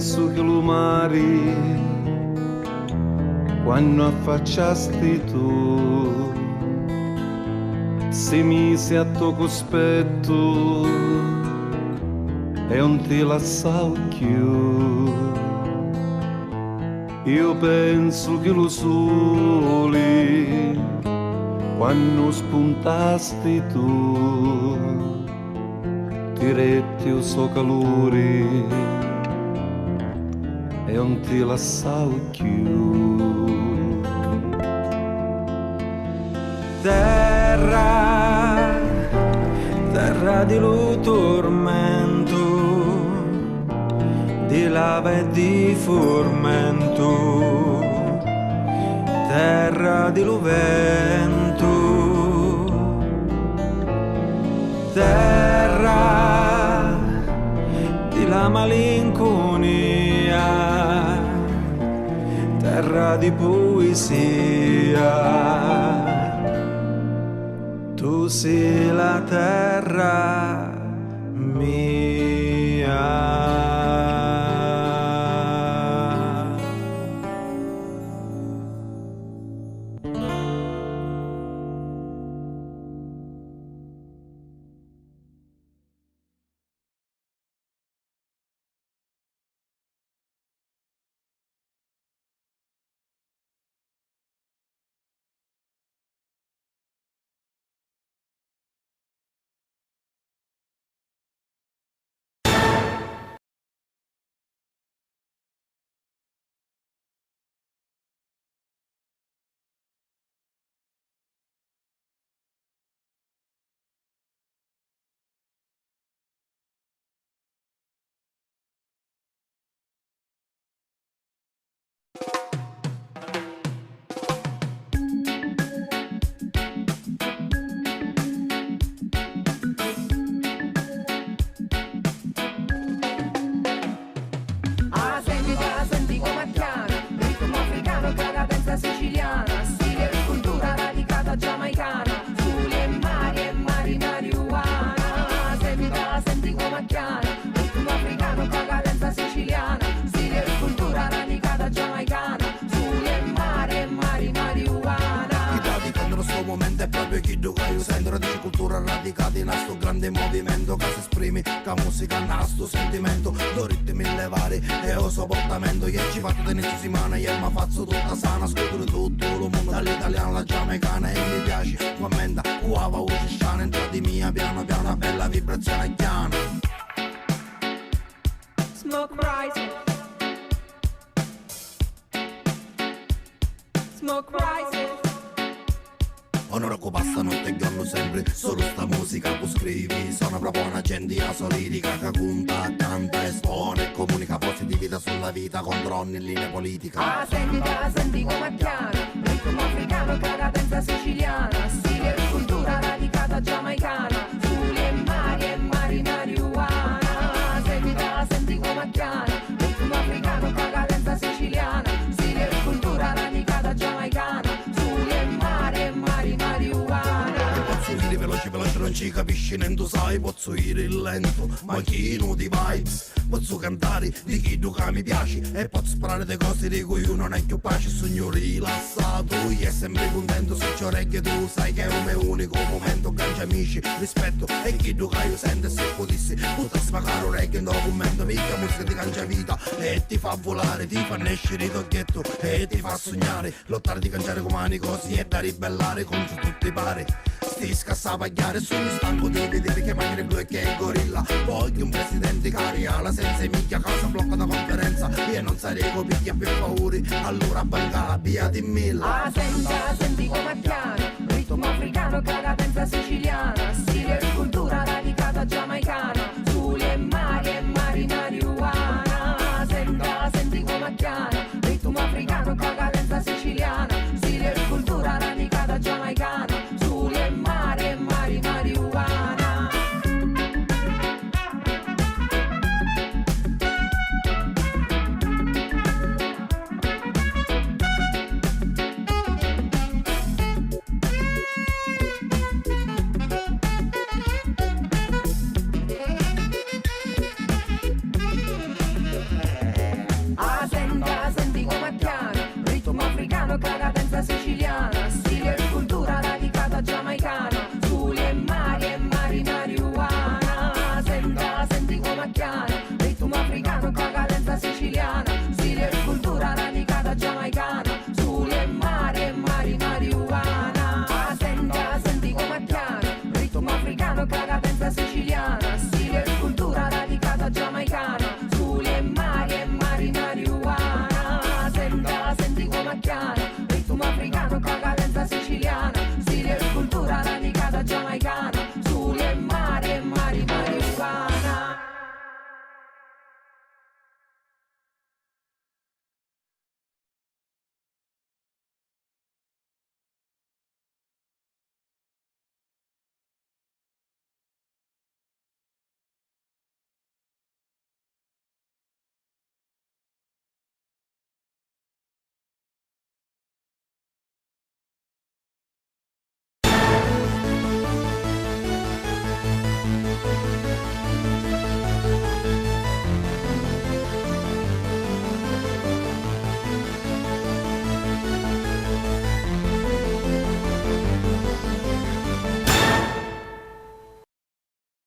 penso che lo mari quando affacciasti tu si mise a tuo cospetto e non ti lasciavo più. Io penso che lo sole quando spuntasti tu ti retti il suo calore e non ti lasciavo più. Terra, terra di lo tormento, di lava e di formento, terra di lo vento, terra di la malinconia, terra di poesia. Tu sei la terra mia. Senti come piano, ritmo africano, cadenza siciliana, stile e cultura radicata giamaicana, soli e mari marijuana. Senti come piano, ritmo africano, cadenza siciliana, stile e cultura radicata giamaicana, soli e marijuana. I dati quando lo sto momento è proprio chi tu che io sento, radici cultura radicata in sto grande movimento che si esprime, che musica nasto sentimento, do ritmi vari e o sopportamento, io ci faccio tenere settimana, io mi faccio tutta sana, scopro tutto il mondo, dall'italiano alla giamaicana e mi piace, commenta, qua va voce strana, entra di mia, piano piano, una bella vibrazione chiana. Smoke rising, smoke rising. Onora che passa notte che hanno sempre solo sta musica che scrivi. Sono proprio una gente lirica che conta, canta, espone e comunica positività sulla vita contro ogni linea politica. Senti come piano, ritmo africano, cadenza siciliana, stile e cultura radicata giamaicana, soli e marijuana. Senti come piano, ritmo africano, cadenza siciliana, stile e cultura radicata giamaicana, soli e marijuana. Posso dire veloce non ci capisci niente, sai, posso dire il lento, macchino di vibes, posso cantare di chi tu che mi piaci e posso sparare le cose di cui io non è più pace, sogno rilassato, io è sempre contento, se c'ho reggae tu sai che è un mio unico momento, cangia amici, rispetto e chi tu che io sento se potessi, potresti pagare un reggae in documento, mica musica ti cangia vita e ti fa volare, ti fa nascere il tocchietto e ti fa sognare, lottare di cangiare comani così e da ribellare contro tutti i pari. Sti scassa a pagliare, sono stanco di vedere che magari blu e che è gorilla. Voglio un presidente cariala senza minchia, casa blocca da conferenza. Io non sarei con picchia più pauri, allora banga via di mille. Senti come piano, ritmo africano, cadenza siciliana, stile e cultura radicata giamaicana, soli e marijuana. Senti come piano, ritmo africano, cadenza siciliana, stile e cultura radicata giamaicana, soli e marijuana. senti come piano, ritmo africano che la